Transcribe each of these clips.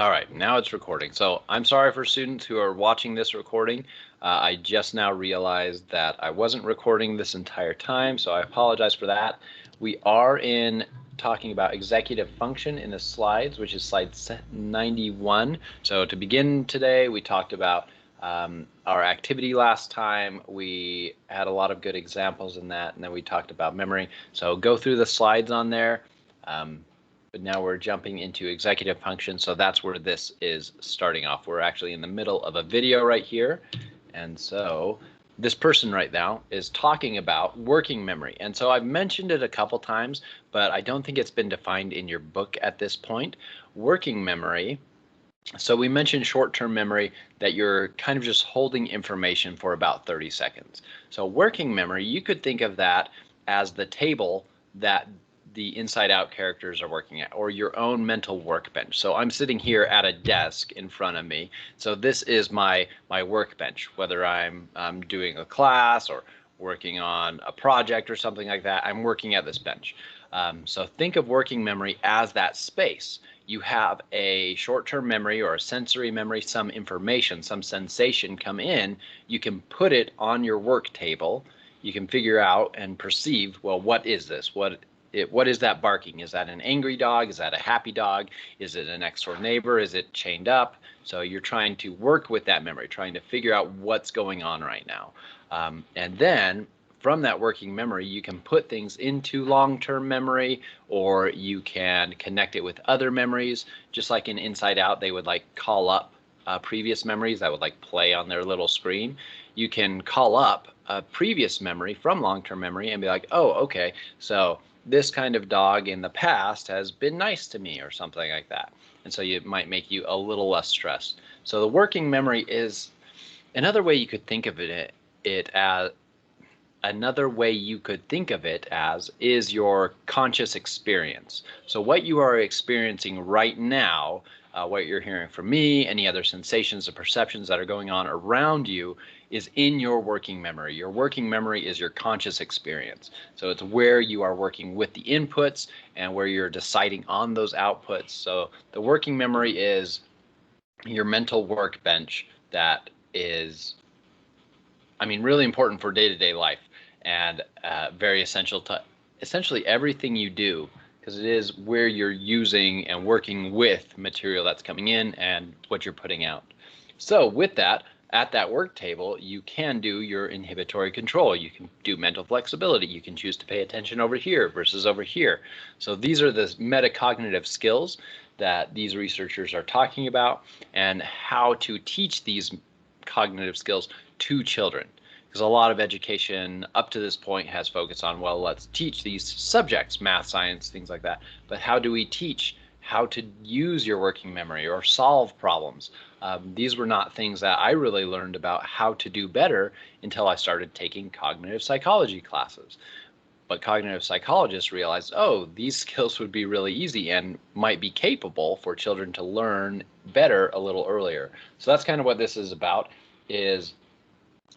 All right, now it's recording. So I'm sorry for students who are watching this recording. I just now realized that I wasn't recording this entire time, so I apologize for that. We are talking about executive function in the slides, which is slide 91. So to begin today, we talked about our activity last time. We had a lot of good examples in that, and then we talked about memory. So go through the slides on there. But now we're jumping into executive function, so that's where this is starting off. We're actually in the middle of a video right here, and so this person right now is talking about working memory. And so I've mentioned it a couple times, but I don't think it's been defined in your book at this point. Working memory, so we mentioned short-term memory, that you're kind of just holding information for about 30 seconds. So working memory, you could think of that as the table that the Inside Out characters are working at, or your own mental workbench. So I'm sitting here at a desk in front of me. So this is my workbench, whether I'm doing a class or working on a project or something like that. I'm working at this bench. So think of working memory as that space. You have a short-term memory or a sensory memory, some information, some sensation come in. You can put it on your work table. You can figure out and perceive, well, what is this? What is that barking? Is that an angry dog? Is that a happy dog? Is it a next door neighbor? Is it chained up? So you're trying to work with that memory, trying to figure out what's going on right now. And then from that working memory, you can put things into long-term memory, or you can connect it with other memories. Just like in Inside Out, they would like call up previous memories that would like play on their little screen. You can call up a previous memory from long-term memory and be like, oh, okay, so this kind of dog in the past has been nice to me or something like that. And so it might make you a little less stressed. So the working memory is another way you could think of it as is your conscious experience. So what you are experiencing right now, what you're hearing from me, any other sensations or perceptions that are going on around you is in your working memory. Your working memory is your conscious experience. So it's where you are working with the inputs and where you're deciding on those outputs. So the working memory is your mental workbench that is, really important for day-to-day life and very essential to essentially everything you do, because it is where you're using and working with material that's coming in and what you're putting out. So with that, at that work table, you can do your inhibitory control. You can do mental flexibility. You can choose to pay attention over here versus over here. So these are the metacognitive skills that these researchers are talking about, and how to teach these cognitive skills to children. Because a lot of education up to this point has focused on, well, let's teach these subjects, math, science, things like that. But how do we teach how to use your working memory or solve problems? These were not things that I really learned about how to do better until I started taking cognitive psychology classes. But cognitive psychologists realized, oh, these skills would be really easy and might be capable for children to learn better a little earlier. So that's kind of what this is about, is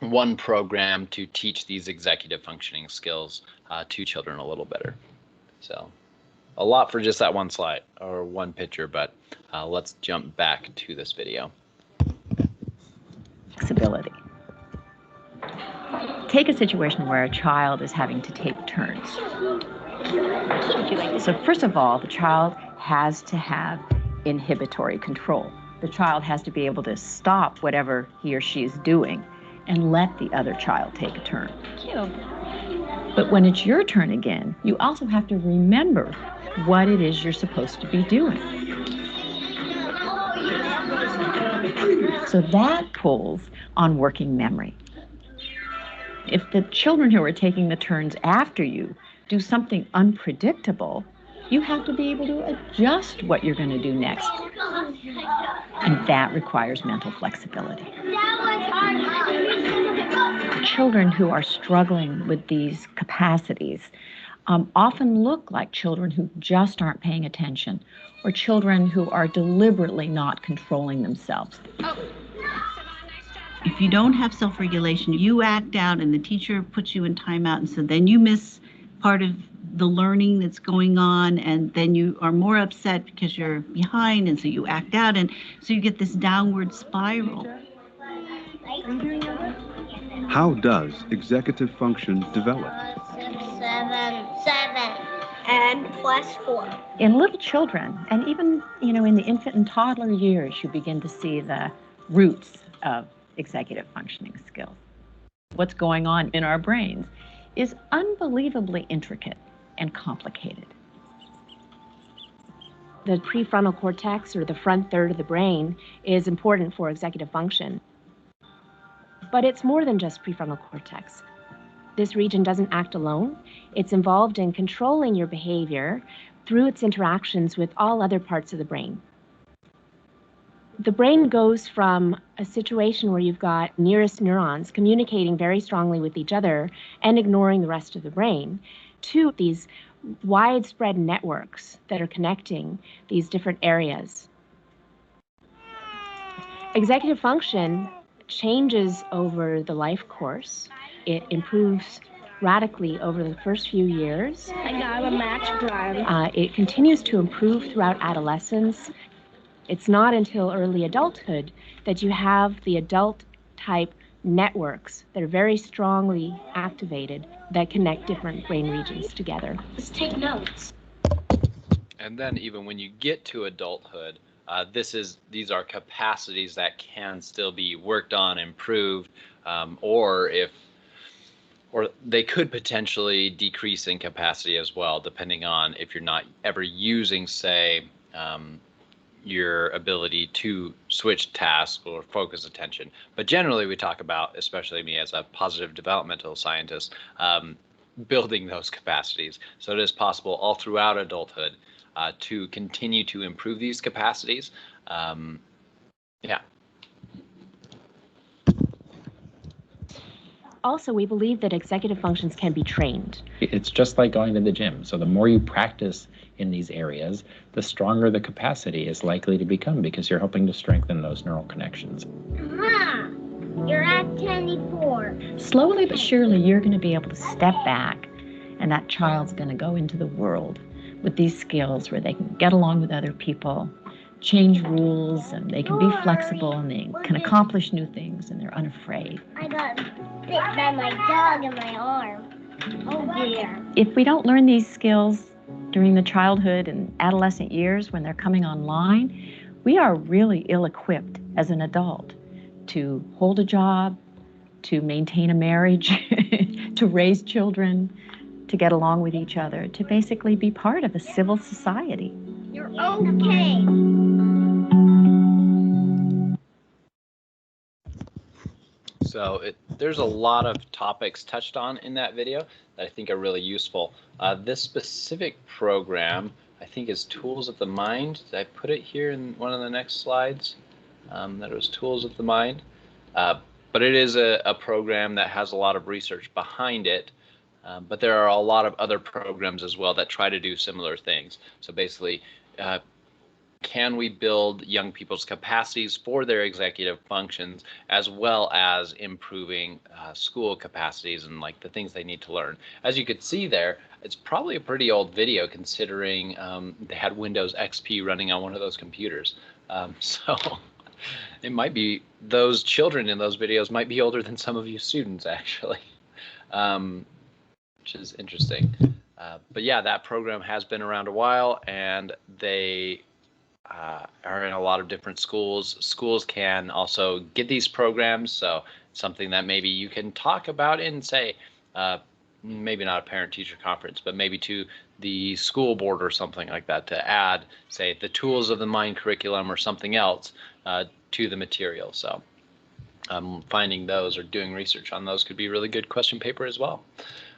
one program to teach these executive functioning skills to children a little better. So a lot for just that one slide or one picture, but let's jump back to this video. Flexibility. Take a situation where a child is having to take turns. So first of all, the child has to have inhibitory control. The child has to be able to stop whatever he or she is doing and let the other child take a turn. But when it's your turn again, you also have to remember what it is you're supposed to be doing. So that pulls on working memory. If the children who are taking the turns after you do something unpredictable, you have to be able to adjust what you're going to do next. And that requires mental flexibility. Children who are struggling with these capacities often look like children who just aren't paying attention, or children who are deliberately not controlling themselves. If you don't have self-regulation, you act out and the teacher puts you in timeout, and so then you miss part of the learning that's going on, and then you are more upset because you're behind, and so you act out, and so you get this downward spiral. How does executive function develop? 7. And plus 4. In little children, and even, in the infant and toddler years, you begin to see the roots of executive functioning skills. What's going on in our brains is unbelievably intricate and complicated. The prefrontal cortex, or the front third of the brain, is important for executive function. But it's more than just prefrontal cortex. This region doesn't act alone. It's involved in controlling your behavior through its interactions with all other parts of the brain. The brain goes from a situation where you've got nearest neurons communicating very strongly with each other and ignoring the rest of the brain, to these widespread networks that are connecting these different areas. Executive function changes over the life course. It improves radically over the first few years. I got a match drum. It continues to improve throughout adolescence. It's not until early adulthood that you have the adult-type networks that are very strongly activated that connect different brain regions together. Let's take notes. And then even when you get to adulthood, these are capacities that can still be worked on, improved, or they could potentially decrease in capacity as well, depending on if you're not ever using, say, your ability to switch tasks or focus attention. But generally we talk about, especially me as a positive developmental scientist, building those capacities. So it is possible all throughout adulthood to continue to improve these capacities. Yeah. Also, we believe that executive functions can be trained. It's just like going to the gym. So the more you practice in these areas, the stronger the capacity is likely to become, because you're hoping to strengthen those neural connections. You're at 24. Slowly but surely, you're going to be able to step back, and that child's going to go into the world with these skills where they can get along with other people, change rules, and they can be flexible, and they can accomplish new things, and they're unafraid. I got bit by my dog in my arm. Oh dear. If we don't learn these skills during the childhood and adolescent years when they're coming online, we are really ill-equipped as an adult to hold a job, to maintain a marriage, to raise children, to get along with each other, to basically be part of a civil society. You're okay. So there's a lot of topics touched on in that video that I think are really useful. This specific program, I think, is Tools of the Mind. Did I put it here in one of the next slides? That it was Tools of the Mind. But it is a program that has a lot of research behind it. But there are a lot of other programs as well that try to do similar things. So basically, can we build young people's capacities for their executive functions, as well as improving school capacities and like the things they need to learn? As you could see there, it's probably a pretty old video, considering they had Windows XP running on one of those computers. So it might be, those children in those videos might be older than some of you students, actually, which is interesting. But yeah, that program has been around a while, and they are in a lot of different schools. Schools can also get these programs, so something that maybe you can talk about in, say, maybe not a parent-teacher conference, but maybe to the school board or something like that, to add, say, the Tools of the Mind curriculum or something else to the material. So finding those or doing research on those could be a really good question paper as well.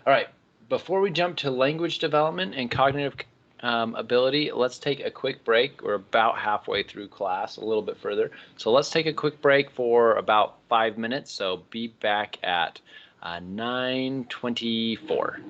All right, before we jump to language development and cognitive ability, let's take a quick break. We're about halfway through class, a little bit further. So let's take a quick break for about 5 minutes. So be back at 9:24.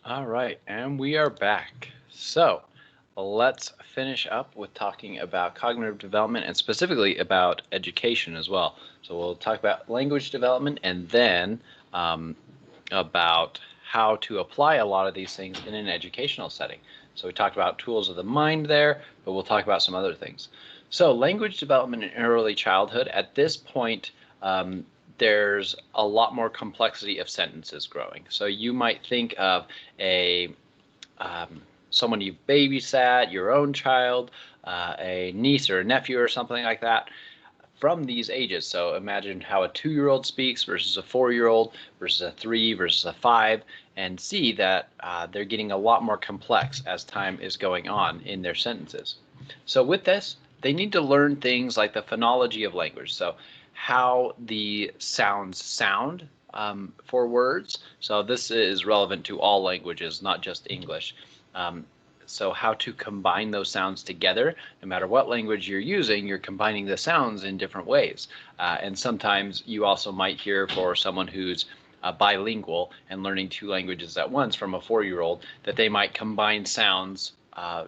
All right, and we are back. So let's finish up with talking about cognitive development and specifically about education as well. So we'll talk about language development and then about how to apply a lot of these things in an educational setting. So we talked about tools of the mind there, but we'll talk about some other things. So language development in early childhood, at this point, there's a lot more complexity of sentences growing. So you might think of a someone you've babysat, your own child, a niece or a nephew or something like that from these ages. So imagine how a 2-year-old speaks versus a 4-year-old versus a 3 versus a 5, and see that they're getting a lot more complex as time is going on in their sentences. So with this, they need to learn things like the phonology of language. So how the sounds sound for words. So this is relevant to all languages, not just English. So how to combine those sounds together. No matter what language you're using, you're combining the sounds in different ways. And sometimes you also might hear for someone who's bilingual and learning 2 languages at once from a 4-year-old that they might combine sounds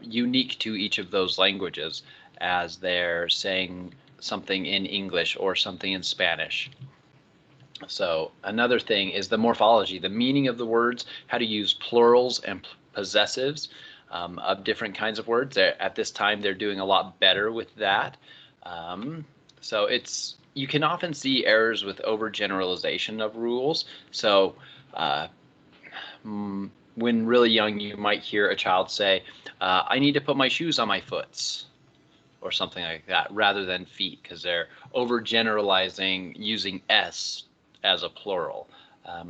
unique to each of those languages as they're saying something in English or something in Spanish. So another thing is the morphology, the meaning of the words, how to use plurals and possessives of different kinds of words. At this time, they're doing a lot better with that. So you can often see errors with overgeneralization of rules. So when really young, you might hear a child say, I need to put my shoes on my foots, or something like that, rather than feet, because they're overgeneralizing using S as a plural.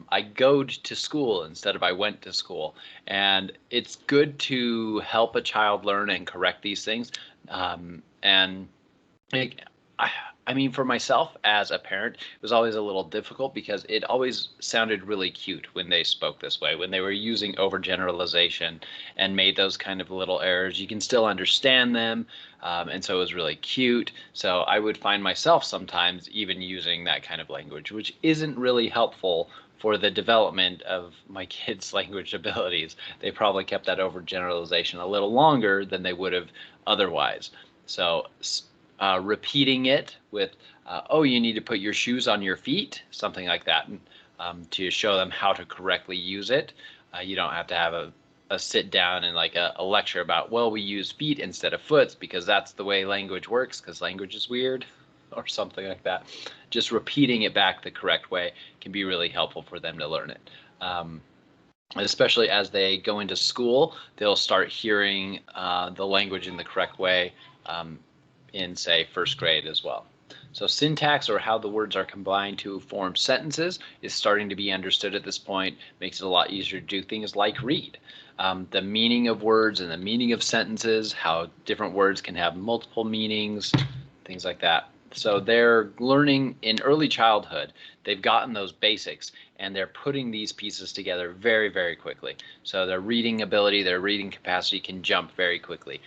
I goed to school instead of I went to school. And it's good to help a child learn and correct these things. And I mean, for myself as a parent, it was always a little difficult because it always sounded really cute when they spoke this way, when they were using overgeneralization and made those kind of little errors. You can still understand them, and so it was really cute. So I would find myself sometimes even using that kind of language, which isn't really helpful for the development of my kids' language abilities. They probably kept that overgeneralization a little longer than they would have otherwise. So repeating it with, oh, you need to put your shoes on your feet, something like that, to show them how to correctly use it. You don't have to have a sit down and like a lecture about, well, we use feet instead of foots because that's the way language works because language is weird or something like that. Just repeating it back the correct way can be really helpful for them to learn it. Especially as they go into school, they'll start hearing the language in the correct way in, say, 1st grade as well. So syntax, or how the words are combined to form sentences, is starting to be understood at this point. Makes it a lot easier to do things like read. The meaning of words and the meaning of sentences, how different words can have multiple meanings, things like that. So they're learning in early childhood. They've gotten those basics, and they're putting these pieces together very, very quickly. So their reading ability, their reading capacity can jump very quickly.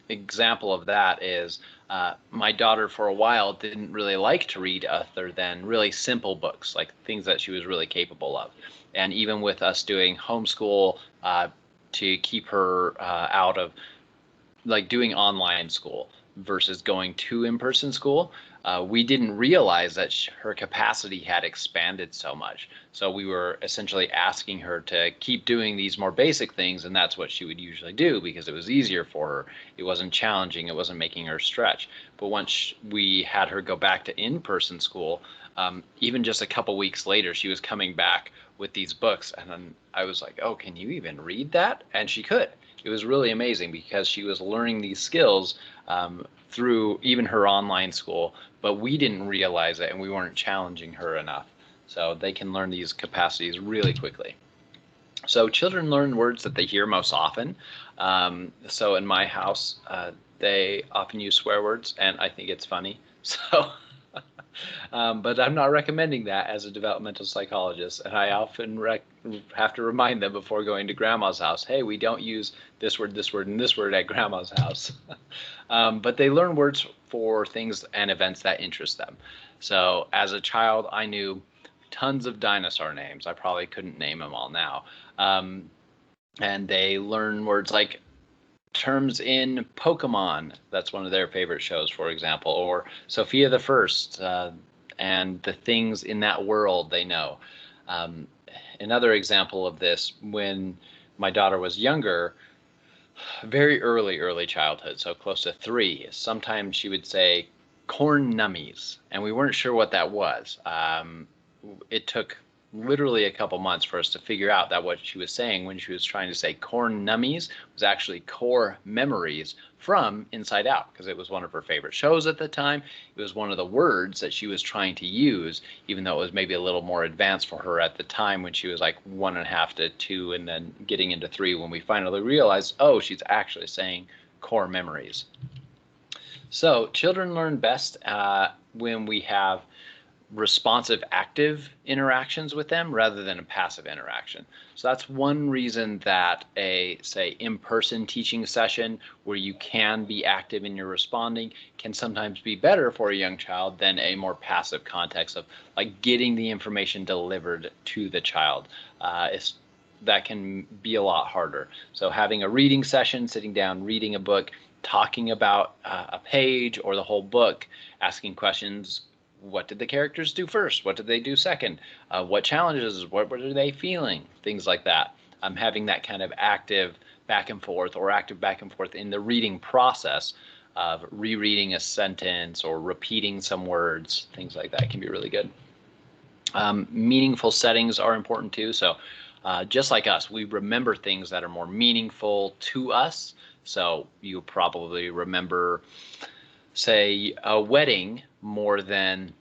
Example of that is my daughter for a while didn't really like to read other than really simple books, like things that she was really capable of. And even with us doing homeschool to keep her out of like doing online school versus going to in-person school, we didn't realize that her capacity had expanded so much. So we were essentially asking her to keep doing these more basic things, and that's what she would usually do because it was easier for her. It wasn't challenging. It wasn't making her stretch. But once we had her go back to in-person school, even just a couple weeks later, she was coming back with these books, and then I was like, oh, can you even read that? And she could. It was really amazing because she was learning these skills through even her online school, but we didn't realize it and we weren't challenging her enough. So they can learn these capacities really quickly. So children learn words that they hear most often. So in my house, they often use swear words, and I think it's funny. So, but I'm not recommending that as a developmental psychologist. And I often have to remind them before going to grandma's house, hey, we don't use this word, and this word at grandma's house. But they learn words for things and events that interest them. So as a child, I knew tons of dinosaur names. I probably couldn't name them all now. And they learn words like terms in Pokemon. That's one of their favorite shows, for example, or Sophia the First, and the things in that world they know. Another example of this, when my daughter was younger, very early childhood, so close to 3, sometimes she would say corn nummies, and we weren't sure what that was. It took literally a couple months for us to figure out that what she was saying when she was trying to say corn nummies was actually core memories from Inside Out, because it was one of her favorite shows at the time. It was one of the words that she was trying to use, even though it was maybe a little more advanced for her at the time when she was like 1.5 to 2 and then getting into 3, when we finally realized, oh, she's actually saying core memories. So children learn best when we have responsive, active interactions with them rather than a passive interaction. So that's one reason that a, say, in-person teaching session where you can be active in your responding can sometimes be better for a young child than a more passive context of like getting the information delivered to the child. That can be a lot harder. So having a reading session, sitting down, reading a book, talking about a page or the whole book, asking questions. What did the characters do first? What did they do second? What challenges? What were they feeling? Things like that. Having that kind of active back and forth in the reading process of rereading a sentence or repeating some words, things like that can be really good. Meaningful settings are important too. So just like us, we remember things that are more meaningful to us. So you probably remember, say, a wedding more than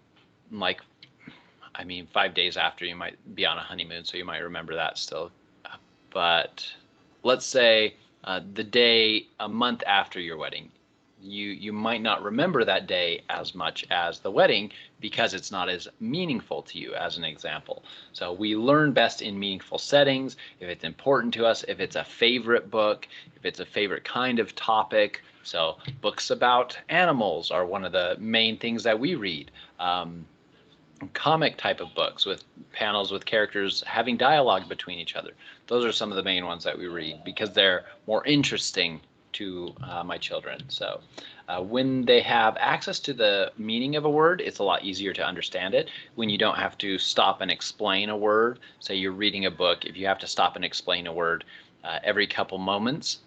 5 days after. You might be on a honeymoon, so you might remember that still. But let's say the day a month after your wedding, you might not remember that day as much as the wedding because it's not as meaningful to you, as an example. So we learn best in meaningful settings, if it's important to us, if it's a favorite book, if it's a favorite kind of topic. So books about animals are one of the main things that we read. Comic type of books with panels with characters having dialogue between each other. Those are some of the main ones that we read because they're more interesting to my children. So when they have access to the meaning of a word, it's a lot easier to understand it. When you don't have to stop and explain a word, say you're reading a book, if you have to stop and explain a word every couple moments,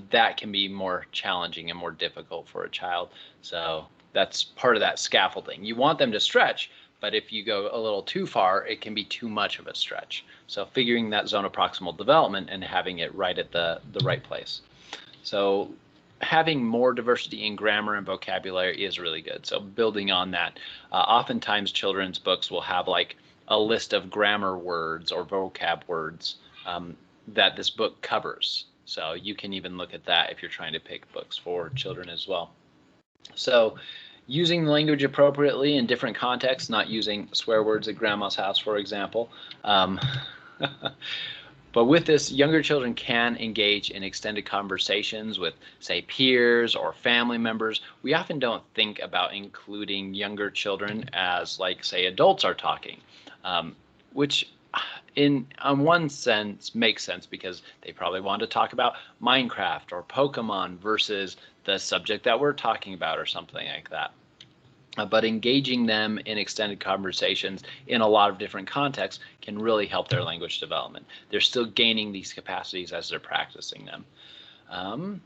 that can be more challenging and more difficult for a child. So that's part of that scaffolding. You want them to stretch, but if you go a little too far, it can be too much of a stretch. So figuring that zone of proximal development and having it right at the right place. So having more diversity in grammar and vocabulary is really good. So building on that, oftentimes children's books will have like a list of grammar words or vocab words that this book covers. So you can even look at that if you're trying to pick books for children as well. So using the language appropriately in different contexts, not using swear words at grandma's house, for example. But with this, younger children can engage in extended conversations with, say, peers or family members. We often don't think about including younger children as, like, say, adults are talking, which on one sense makes sense because they probably want to talk about Minecraft or Pokemon versus the subject that we're talking about or something like that. But engaging them in extended conversations in a lot of different contexts can really help their language development. They're still gaining these capacities as they're practicing them.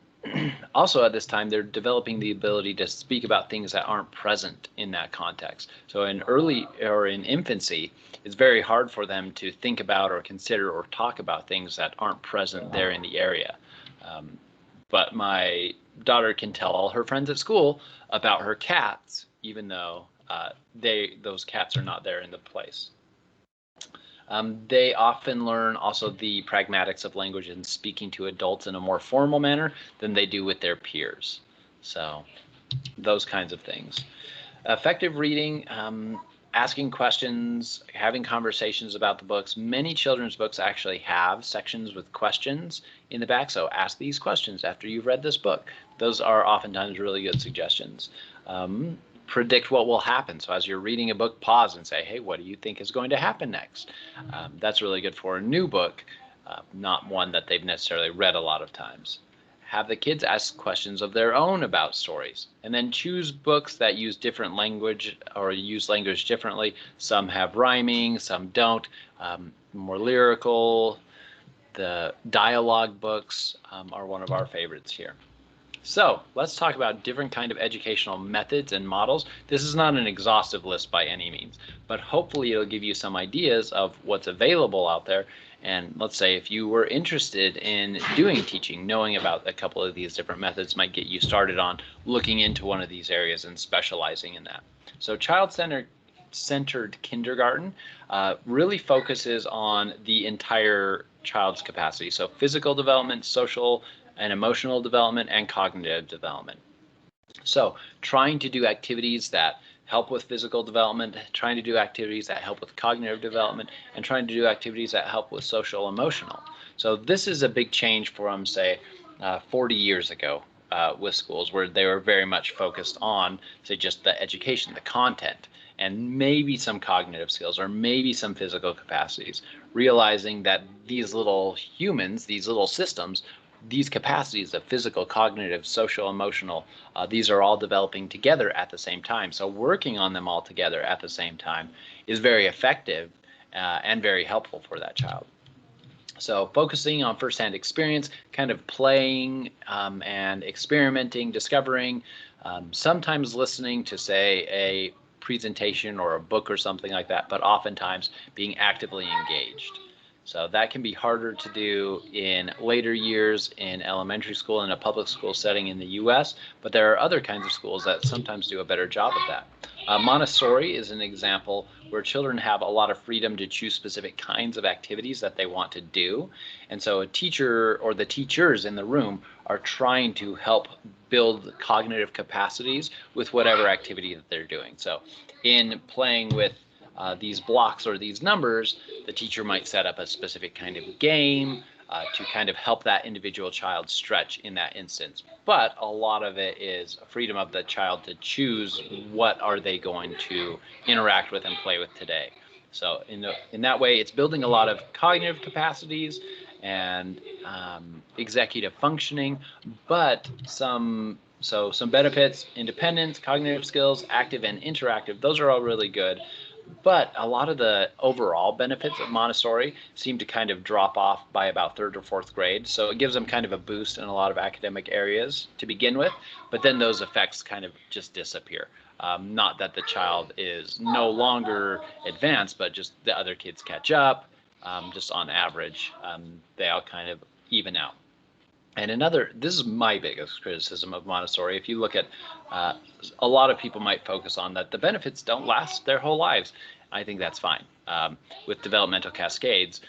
Also at this time, they're developing the ability to speak about things that aren't present in that context. So in early or in infancy, it's very hard for them to think about or consider or talk about things that aren't present there in the area. But my daughter can tell all her friends at school about her cats, even though those cats are not there in the place. They often learn also the pragmatics of language and speaking to adults in a more formal manner than they do with their peers. So those kinds of things. Effective reading, asking questions, having conversations about the books. Many children's books actually have sections with questions in the back. So ask these questions after you've read this book. Those are oftentimes really good suggestions. predict what will happen. So as you're reading a book, pause and say, hey, what do you think is going to happen next? That's really good for a new book, not one that they've necessarily read a lot of times. Have the kids ask questions of their own about stories, and then choose books that use different language or use language differently. Some have rhyming, some don't, more lyrical. The dialogue books are one of our favorites here. So let's talk about different kind of educational methods and models. This is not an exhaustive list by any means, but hopefully it'll give you some ideas of what's available out there. And let's say if you were interested in doing teaching, knowing about a couple of these different methods might get you started on looking into one of these areas and specializing in that. So child-centered kindergarten really focuses on the entire child's capacity. So physical development, social and emotional development, and cognitive development. So trying to do activities that help with physical development, trying to do activities that help with cognitive development, and trying to do activities that help with social emotional. So this is a big change from, say, 40 years ago with schools, where they were very much focused on, say, just the education, the content, and maybe some cognitive skills or maybe some physical capacities, realizing that these little humans, these little systems, these capacities of physical, cognitive, social, emotional, these are all developing together at the same time. So working on them all together at the same time is very effective and very helpful for that child. So focusing on firsthand experience, kind of playing and experimenting, discovering, sometimes listening to, say, a presentation or a book or something like that, but oftentimes being actively engaged. So that can be harder to do in later years in elementary school in a public school setting in the US, but there are other kinds of schools that sometimes do a better job of that. Montessori is an example where children have a lot of freedom to choose specific kinds of activities that they want to do. And so a teacher or the teachers in the room are trying to help build cognitive capacities with whatever activity that they're doing. So in playing with these blocks or these numbers, the teacher might set up a specific kind of game to kind of help that individual child stretch in that instance. But a lot of it is freedom of the child to choose what are they going to interact with and play with today. So in that way, it's building a lot of cognitive capacities and executive functioning, but some benefits: independence, cognitive skills, active and interactive. Those are all really good. But a lot of the overall benefits of Montessori seem to kind of drop off by about 3rd or 4th grade. So it gives them kind of a boost in a lot of academic areas to begin with, but then those effects kind of just disappear. Not that the child is no longer advanced, but just the other kids catch up. Just on average, they all kind of even out. And this is my biggest criticism of Montessori. If you look at a lot of people might focus on that the benefits don't last their whole lives. I think that's fine. With developmental cascades,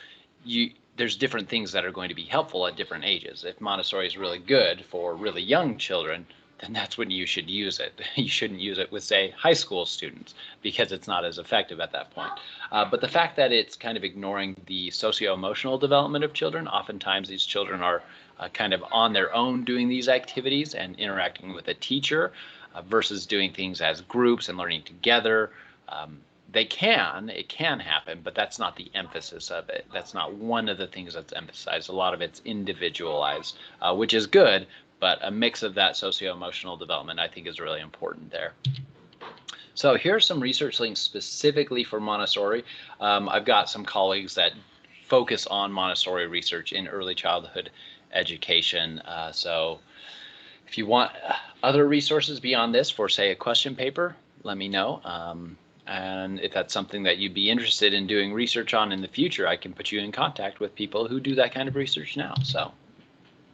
there's different things that are going to be helpful at different ages. If Montessori is really good for really young children, then that's when you should use it. You shouldn't use it with, say, high school students, because it's not as effective at that point. But the fact that it's kind of ignoring the socio-emotional development of children, oftentimes these children are kind of on their own doing these activities and interacting with a teacher versus doing things as groups and learning together. It can happen, but that's not the emphasis of it. That's not one of the things that's emphasized. A lot of it's individualized, which is good, but a mix of that socio-emotional development I think is really important there. So here are some research links specifically for Montessori. I've got some colleagues that focus on Montessori research in early childhood education. So if you want other resources beyond this for, say, a question paper, let me know. And if that's something that you'd be interested in doing research on in the future, I can put you in contact with people who do that kind of research now. So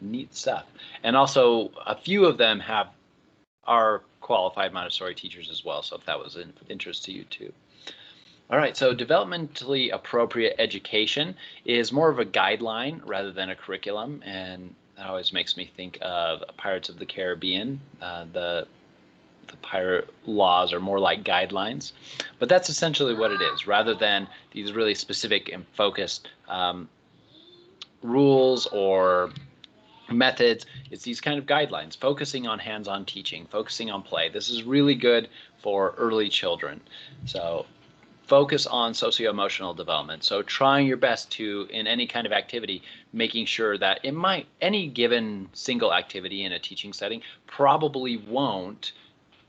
neat stuff. And also a few of them are qualified Montessori teachers as well. So if that was of interest to you too. All right, so developmentally appropriate education is more of a guideline rather than a curriculum, and that always makes me think of Pirates of the Caribbean. The pirate laws are more like guidelines, but that's essentially what it is, rather than these really specific and focused rules or methods. It's these kind of guidelines, focusing on hands-on teaching, focusing on play. This is really good for early children. So focus on socio-emotional development. So trying your best to, in any kind of activity, making sure that any given single activity in a teaching setting probably won't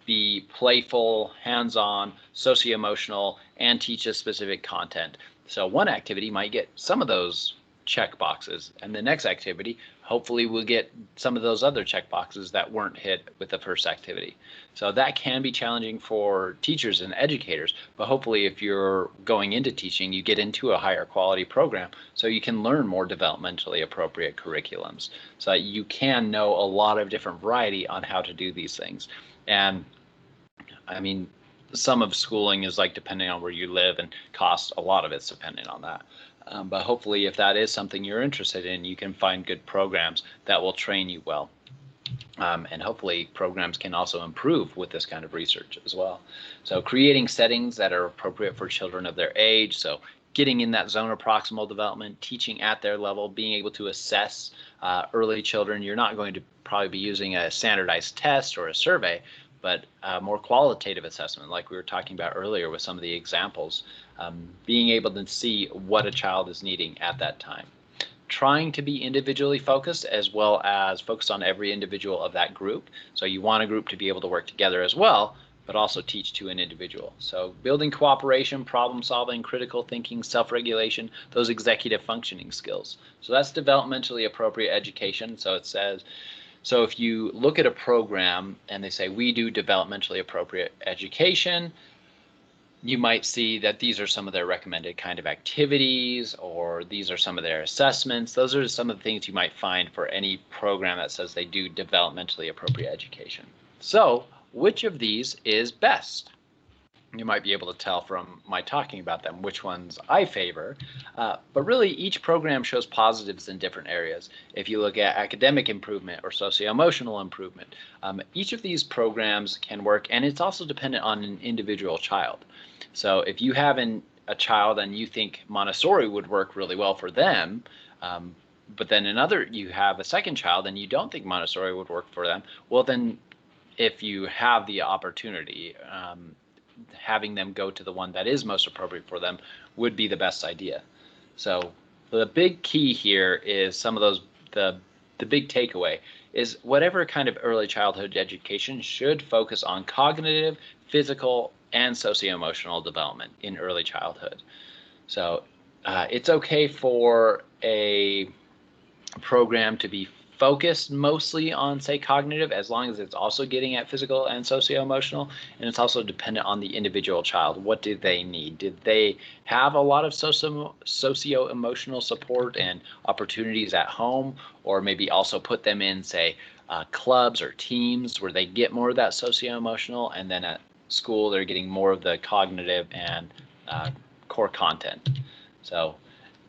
be playful, hands-on, socio-emotional, and teach a specific content. So one activity might get some of those check boxes, and the next activity hopefully will get some of those other check boxes that weren't hit with the first activity. So that can be challenging for teachers and educators, but hopefully if you're going into teaching, you get into a higher quality program so you can learn more developmentally appropriate curriculums, so that you can know a lot of different variety on how to do these things. And I mean, some of schooling is like depending on where you live, and cost, a lot of it's dependent on that. But hopefully if that is something you're interested in, you can find good programs that will train you well. And hopefully programs can also improve with this kind of research as well. So creating settings that are appropriate for children of their age. So getting in that zone of proximal development, teaching at their level, being able to assess early children. You're not going to probably be using a standardized test or a survey, but more qualitative assessment, like we were talking about earlier with some of the examples, being able to see what a child is needing at that time. Trying to be individually focused as well as focused on every individual of that group. So you want a group to be able to work together as well, but also teach to an individual. So building cooperation, problem solving, critical thinking, self-regulation, those executive functioning skills. So that's developmentally appropriate education. So it says, so if you look at a program and they say, we do developmentally appropriate education, you might see that these are some of their recommended kind of activities, or these are some of their assessments. Those are some of the things you might find for any program that says they do developmentally appropriate education. So which of these is best? You might be able to tell from my talking about them which ones I favor, but really each program shows positives in different areas. If you look at academic improvement or socio-emotional improvement, each of these programs can work, and it's also dependent on an individual child. So if you have a child and you think Montessori would work really well for them, but then you have a second child and you don't think Montessori would work for them, well then if you have the opportunity, having them go to the one that is most appropriate for them would be the best idea. So the big key here is some of those, the big takeaway is whatever kind of early childhood education should focus on cognitive, physical, and socio-emotional development in early childhood. So it's okay for a program to be focused mostly on, say, cognitive, as long as it's also getting at physical and socio-emotional, and it's also dependent on the individual child. What did they need? Did they have a lot of socio-emotional support and opportunities at home, or maybe also put them in, say, clubs or teams where they get more of that socio-emotional, and then at school they're getting more of the cognitive and core content. So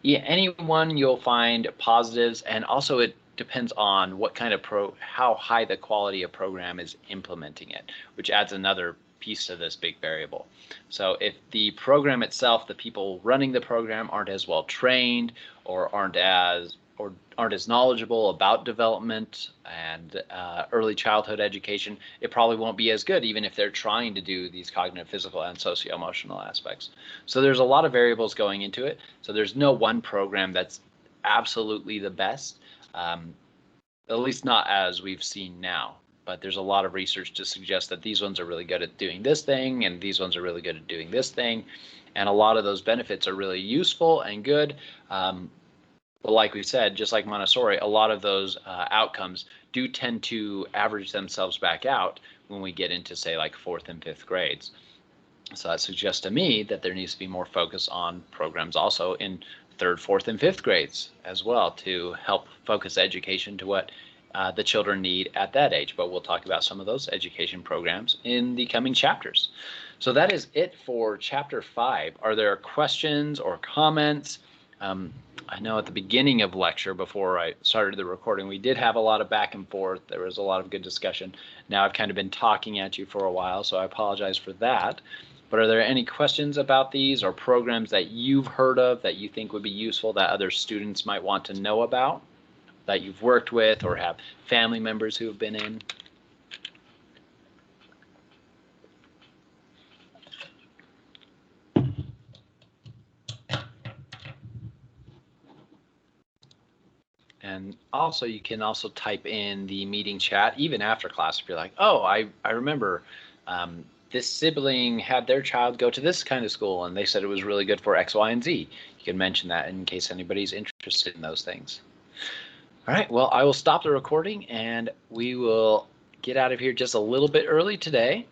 any one you'll find positives, and also it depends on what kind of how high the quality of program is implementing it, which adds another piece to this big variable. So if the program itself, the people running the program aren't as well trained, or aren't as knowledgeable about development and early childhood education, it probably won't be as good, even if they're trying to do these cognitive, physical, and socio-emotional aspects. So there's a lot of variables going into it. So there's no one program that's absolutely the best. At least not as we've seen now, but there's a lot of research to suggest that these ones are really good at doing this thing, and these ones are really good at doing this thing, and a lot of those benefits are really useful and good. But like we said, just like Montessori, a lot of those outcomes do tend to average themselves back out when we get into, say, like 4th and 5th grades. So that suggests to me that there needs to be more focus on programs also in 3rd, 4th, and 5th grades as well, to help focus education to what the children need at that age. But we'll talk about some of those education programs in the coming chapters. So that is it for Chapter 5. Are there questions or comments? I know at the beginning of lecture, before I started the recording, we did have a lot of back and forth. There was a lot of good discussion. Now I've kind of been talking at you for a while, so I apologize for that. But are there any questions about these, or programs that you've heard of that you think would be useful that other students might want to know about? that you've worked with or have family members who have been in. And also, you can also type in the meeting chat even after class if you're like, oh, I remember this sibling had their child go to this kind of school and they said it was really good for X, Y, and Z. You can mention that in case anybody's interested in those things. All right, well, I will stop the recording and we will get out of here just a little bit early today.